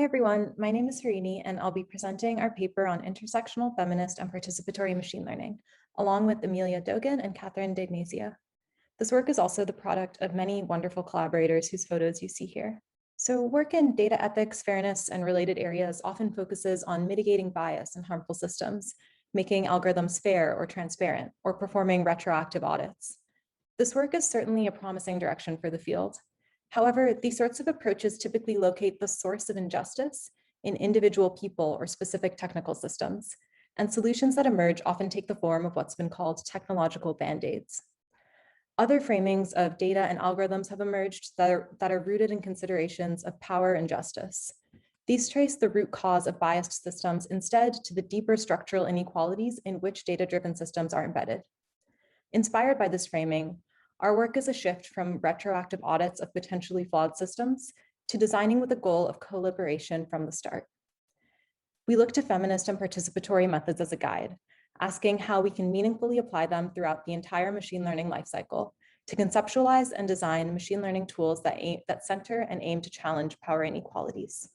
everyone, my name is Harini, and I'll be presenting our paper on intersectional feminist and participatory machine learning, along with Amelia Dogan and Catherine D'Ignazia. This work is also the product of many wonderful collaborators whose photos you see here. So work in data ethics, fairness, and related areas often focuses on mitigating bias in harmful systems, making algorithms fair or transparent, or performing retroactive audits. This work is certainly a promising direction for the field. However, these sorts of approaches typically locate the source of injustice in individual people or specific technical systems, and solutions that emerge often take the form of what's been called technological band-aids. Other framings of data and algorithms have emerged that are rooted in considerations of power and justice. These trace the root cause of biased systems instead to the deeper structural inequalities in which data-driven systems are embedded. Inspired by this framing, our work is a shift from retroactive audits of potentially flawed systems to designing with the goal of co-liberation from the start. We look to feminist and participatory methods as a guide, asking how we can meaningfully apply them throughout the entire machine learning lifecycle to conceptualize and design machine learning tools that center and aim to challenge power inequalities.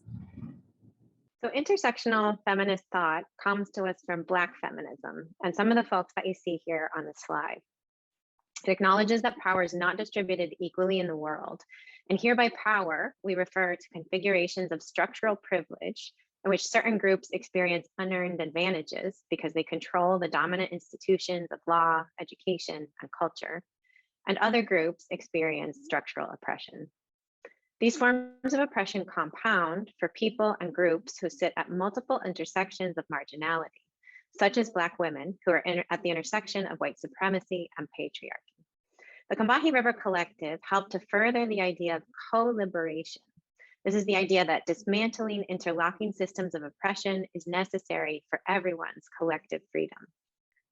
So intersectional feminist thought comes to us from Black feminism and some of the folks that you see here on the slide. It acknowledges that power is not distributed equally in the world. And here by power, we refer to configurations of structural privilege in which certain groups experience unearned advantages because they control the dominant institutions of law, education, and culture, and other groups experience structural oppression. These forms of oppression compound for people and groups who sit at multiple intersections of marginality, such as Black women who are at the intersection of white supremacy and patriarchy. The Combahee River Collective helped to further the idea of co-liberation. This is the idea that dismantling interlocking systems of oppression is necessary for everyone's collective freedom.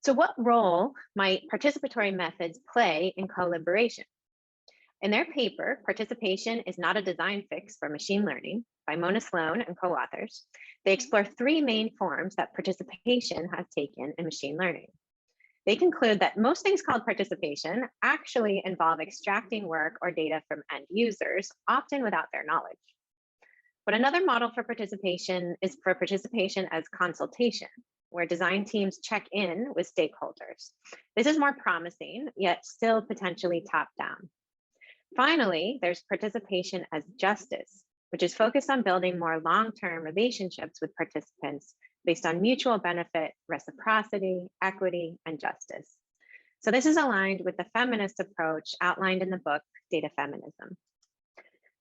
So what role might participatory methods play in co-liberation? In their paper, Participation is Not a Design Fix for Machine Learning by Mona Sloan and co-authors, they explore three main forms that participation has taken in machine learning. They conclude that most things called participation actually involve extracting work or data from end users, often without their knowledge. But another model for participation is for participation as consultation, where design teams check in with stakeholders. This is more promising, yet still potentially top-down. Finally, there's participation as justice, which is focused on building more long-term relationships with participants based on mutual benefit, reciprocity, equity, and justice. So this is aligned with the feminist approach outlined in the book, Data Feminism.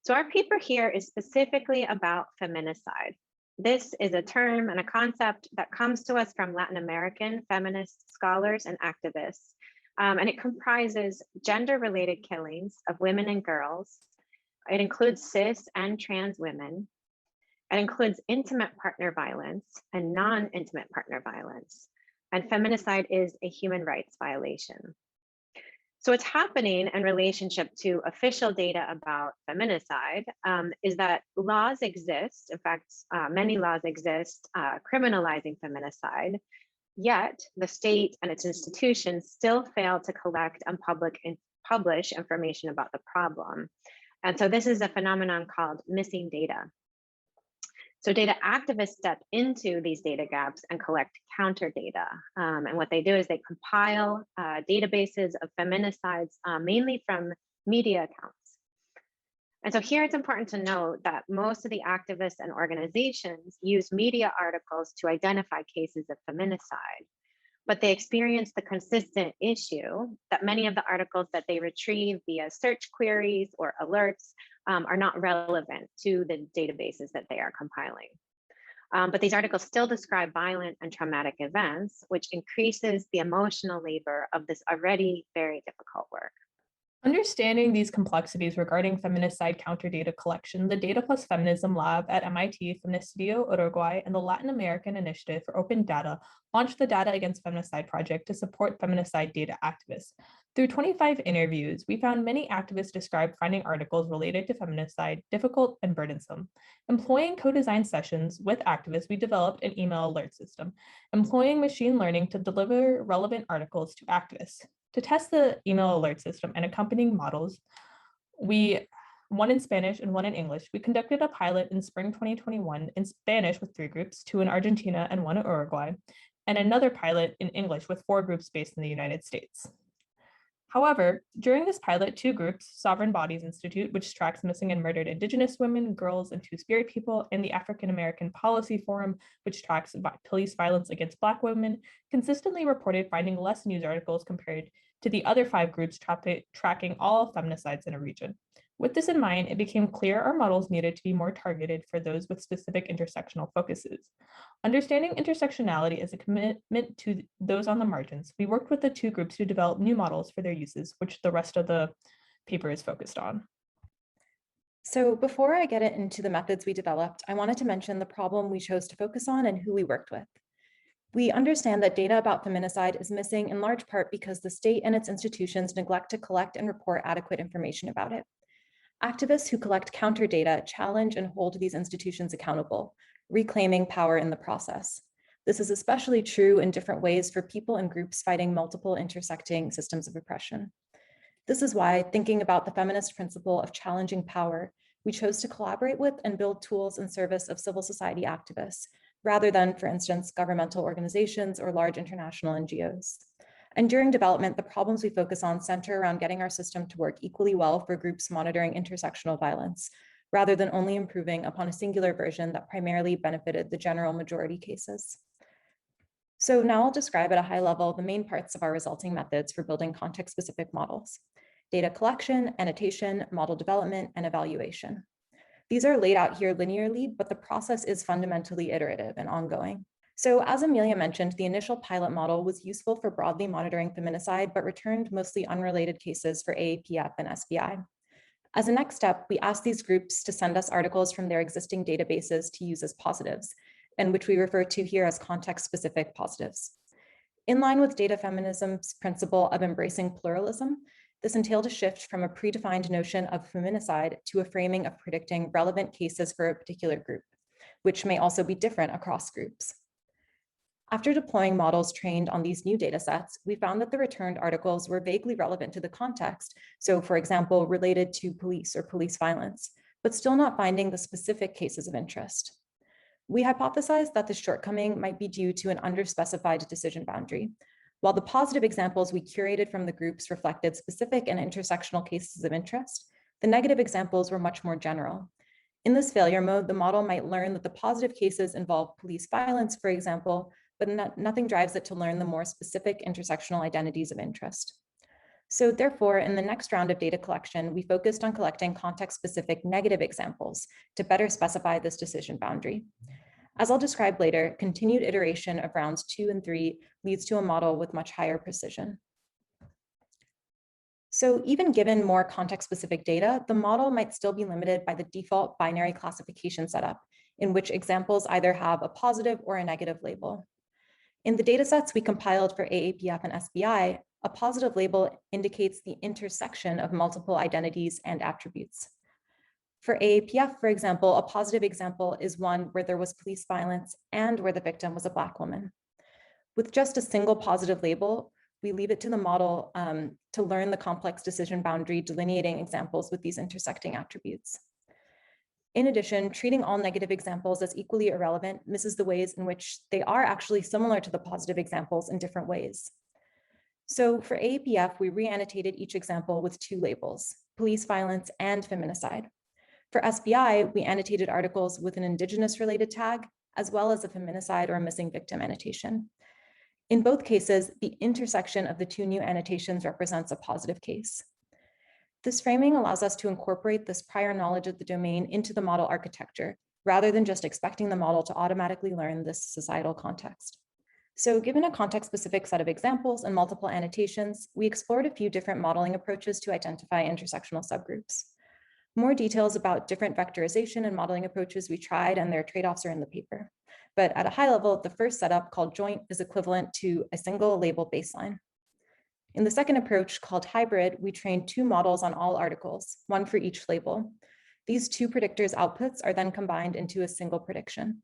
So our paper here is specifically about feminicide. This is a term and a concept that comes to us from Latin American feminist scholars and activists, and it comprises gender-related killings of women and girls. It includes cis and trans women. It includes intimate partner violence and non-intimate partner violence. And feminicide is a human rights violation. So what's happening in relationship to official data about feminicide is that laws exist. In fact, many laws exist criminalizing feminicide, yet the state and its institutions still fail to collect and publish information about the problem. And so this is a phenomenon called missing data. So data activists step into these data gaps and collect counter data. And what they do is they compile databases of feminicides, mainly from media accounts. And so here it's important to note that most of the activists and organizations use media articles to identify cases of feminicide, but they experience the consistent issue that many of the articles that they retrieve via search queries or alerts are not relevant to the databases that they are compiling. But these articles still describe violent and traumatic events, which increases the emotional labor of this already very difficult work. Understanding these complexities regarding feminicide counter data collection, the Data Plus Feminism Lab at MIT, Feministio Uruguay, and the Latin American Initiative for Open Data launched the Data Against Feminicide project to support feminicide data activists. Through 25 interviews, we found many activists describe finding articles related to feminicide difficult and burdensome. Employing co-design sessions with activists, we developed an email alert system, employing machine learning to deliver relevant articles to activists. To test the email alert system and accompanying models, we one in Spanish and one in English, we conducted a pilot in spring 2021 in Spanish with 3 groups, 2 in Argentina and 1 in Uruguay, and another pilot in English with 4 groups based in the United States. However, during this pilot, 2 groups, Sovereign Bodies Institute, which tracks missing and murdered Indigenous women, girls, and Two-Spirit people, and the African American Policy Forum, which tracks police violence against Black women, consistently reported finding less news articles compared to the other 5 groups tracking all feminicides in a region. With this in mind, it became clear our models needed to be more targeted for those with specific intersectional focuses. Understanding intersectionality as a commitment to those on the margins, we worked with the 2 groups to develop new models for their uses, which the rest of the paper is focused on. So before I get into the methods we developed, I wanted to mention the problem we chose to focus on and who we worked with. We understand that data about feminicide is missing in large part because the state and its institutions neglect to collect and report adequate information about it. Activists who collect counterdata challenge and hold these institutions accountable, reclaiming power in the process. This is especially true in different ways for people and groups fighting multiple intersecting systems of oppression. This is why, thinking about the feminist principle of challenging power, we chose to collaborate with and build tools in service of civil society activists, rather than, for instance, governmental organizations or large international NGOs. And during development, the problems we focus on center around getting our system to work equally well for groups monitoring intersectional violence, rather than only improving upon a singular version that primarily benefited the general majority cases. So now I'll describe at a high level the main parts of our resulting methods for building context-specific models: data collection, annotation, model development, and evaluation. These are laid out here linearly, but the process is fundamentally iterative and ongoing. So as Amelia mentioned, the initial pilot model was useful for broadly monitoring feminicide, but returned mostly unrelated cases for AAPF and SBI. As a next step, we asked these groups to send us articles from their existing databases to use as positives, and which we refer to here as context-specific positives. In line with data feminism's principle of embracing pluralism, this entailed a shift from a predefined notion of feminicide to a framing of predicting relevant cases for a particular group, which may also be different across groups. After deploying models trained on these new data sets, we found that the returned articles were vaguely relevant to the context, so for example, related to police or police violence, but still not finding the specific cases of interest. We hypothesized that the shortcoming might be due to an underspecified decision boundary. While the positive examples we curated from the groups reflected specific and intersectional cases of interest, the negative examples were much more general. In this failure mode, the model might learn that the positive cases involve police violence, for example, but nothing drives it to learn the more specific intersectional identities of interest. So therefore, in the next round of data collection, we focused on collecting context-specific negative examples to better specify this decision boundary. As I'll describe later, continued iteration of rounds 2 and 3 leads to a model with much higher precision. So even given more context-specific data, the model might still be limited by the default binary classification setup, in which examples either have a positive or a negative label. In the datasets we compiled for AAPF and SBI, a positive label indicates the intersection of multiple identities and attributes. For AAPF, for example, a positive example is one where there was police violence and where the victim was a Black woman. With just a single positive label, we leave it to the model to learn the complex decision boundary delineating examples with these intersecting attributes. In addition, treating all negative examples as equally irrelevant misses the ways in which they are actually similar to the positive examples in different ways. So for AAPF, we re-annotated each example with 2 labels: police violence and feminicide. For SBI, we annotated articles with an Indigenous-related tag, as well as a feminicide or a missing victim annotation. In both cases, the intersection of the 2 new annotations represents a positive case. This framing allows us to incorporate this prior knowledge of the domain into the model architecture, rather than just expecting the model to automatically learn this societal context. So given a context-specific set of examples and multiple annotations, we explored a few different modeling approaches to identify intersectional subgroups. More details about different vectorization and modeling approaches we tried and their trade-offs are in the paper. But at a high level, the first setup, called joint, is equivalent to a single label baseline. In the second approach, called hybrid, we trained 2 models on all articles, 1 for each label. These 2 predictors' outputs are then combined into a single prediction.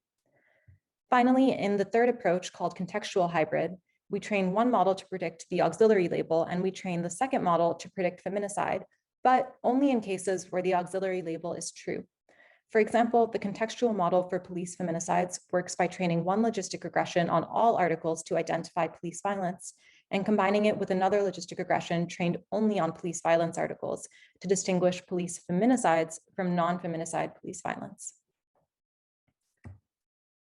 Finally, in the third approach, called contextual hybrid, we train 1 model to predict the auxiliary label, and we train the second model to predict feminicide, but only in cases where the auxiliary label is true. For example, the contextual model for police feminicides works by training one logistic regression on all articles to identify police violence and combining it with another logistic regression trained only on police violence articles to distinguish police feminicides from non-feminicide police violence.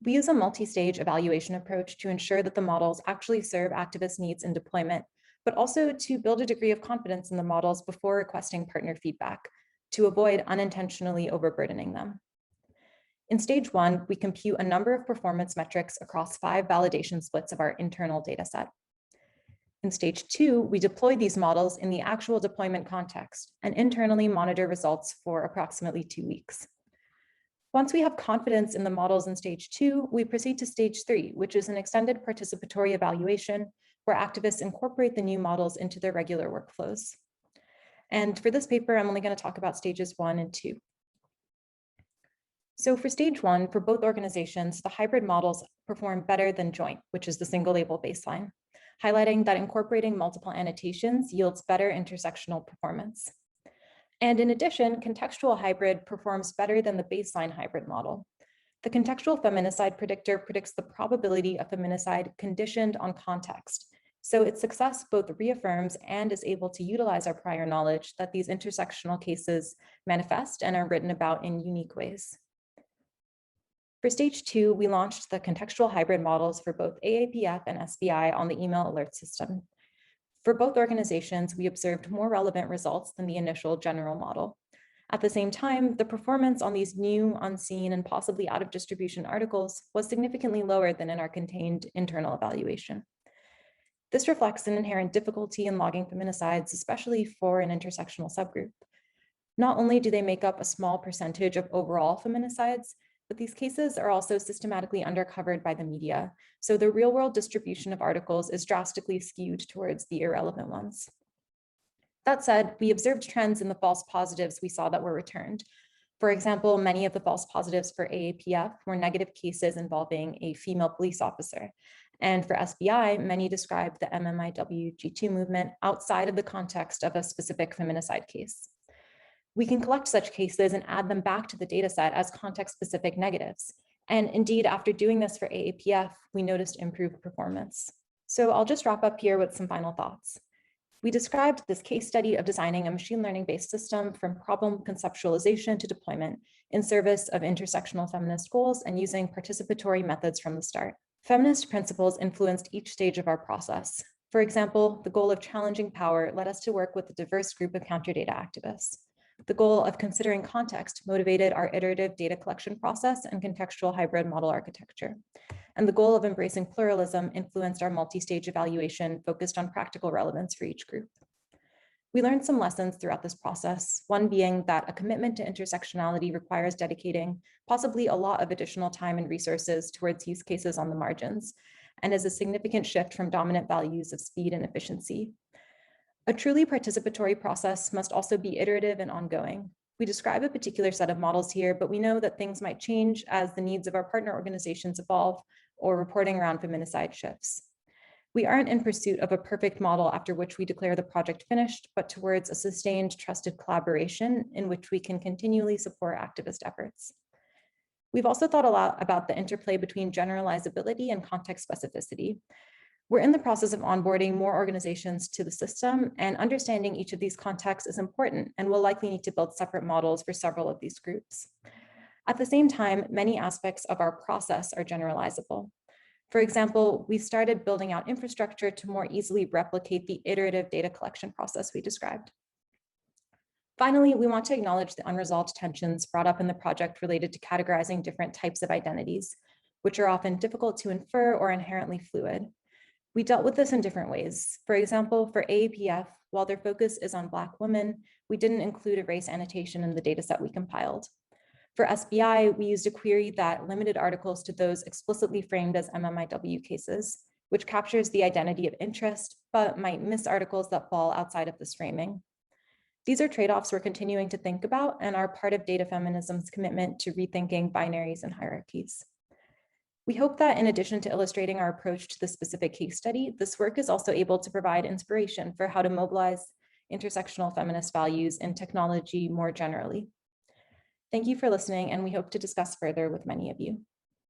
We use a multi-stage evaluation approach to ensure that the models actually serve activist needs in deployment, but also to build a degree of confidence in the models before requesting partner feedback to avoid unintentionally overburdening them. In stage 1, we compute a number of performance metrics across 5 validation splits of our internal dataset. In stage 2, we deploy these models in the actual deployment context and internally monitor results for approximately 2 weeks. Once we have confidence in the models in stage 2, we proceed to stage 3, which is an extended participatory evaluation where activists incorporate the new models into their regular workflows. And for this paper, I'm only going to talk about stages 1 and 2. So for stage 1, for both organizations, the hybrid models perform better than joint, which is the single label baseline, highlighting that incorporating multiple annotations yields better intersectional performance. And in addition, contextual hybrid performs better than the baseline hybrid model. The contextual feminicide predictor predicts the probability of feminicide conditioned on context. So its success both reaffirms and is able to utilize our prior knowledge that these intersectional cases manifest and are written about in unique ways. For stage 2, we launched the contextual hybrid models for both AAPF and SBI on the email alert system. For both organizations, we observed more relevant results than the initial general model. At the same time, the performance on these new, unseen, and possibly out of distribution articles was significantly lower than in our contained internal evaluation. This reflects an inherent difficulty in logging feminicides, especially for an intersectional subgroup. Not only do they make up a small percentage of overall feminicides, but these cases are also systematically undercovered by the media. So the real-world distribution of articles is drastically skewed towards the irrelevant ones. That said, we observed trends in the false positives we saw that were returned. For example, many of the false positives for AAPF were negative cases involving a female police officer. And for SBI, many described the MMIWG2 movement outside of the context of a specific feminicide case. We can collect such cases and add them back to the dataset as context-specific negatives. And indeed, after doing this for AAPF, we noticed improved performance. So I'll just wrap up here with some final thoughts. We described this case study of designing a machine learning-based system from problem conceptualization to deployment in service of intersectional feminist goals and using participatory methods from the start. Feminist principles influenced each stage of our process. For example, the goal of challenging power led us to work with a diverse group of Counterdata activists. The goal of considering context motivated our iterative data collection process and contextual hybrid model architecture. And the goal of embracing pluralism influenced our multi-stage evaluation focused on practical relevance for each group. We learned some lessons throughout this process, one being that a commitment to intersectionality requires dedicating possibly a lot of additional time and resources towards use cases on the margins, and is a significant shift from dominant values of speed and efficiency. A truly participatory process must also be iterative and ongoing. We describe a particular set of models here, but we know that things might change as the needs of our partner organizations evolve or reporting around feminicide shifts. We aren't in pursuit of a perfect model after which we declare the project finished, but towards a sustained, trusted collaboration in which we can continually support activist efforts. We've also thought a lot about the interplay between generalizability and context specificity. We're in the process of onboarding more organizations to the system, and understanding each of these contexts is important, and we'll likely need to build separate models for several of these groups. At the same time, many aspects of our process are generalizable. For example, we started building out infrastructure to more easily replicate the iterative data collection process we described. Finally, we want to acknowledge the unresolved tensions brought up in the project related to categorizing different types of identities, which are often difficult to infer or inherently fluid. We dealt with this in different ways. For example, for AAPF, while their focus is on Black women, we didn't include a race annotation in the dataset we compiled. For SBI, we used a query that limited articles to those explicitly framed as MMIW cases, which captures the identity of interest, but might miss articles that fall outside of this framing. These are trade-offs we're continuing to think about and are part of data feminism's commitment to rethinking binaries and hierarchies. We hope that in addition to illustrating our approach to the specific case study, this work is also able to provide inspiration for how to mobilize intersectional feminist values in technology more generally. Thank you for listening, and we hope to discuss further with many of you.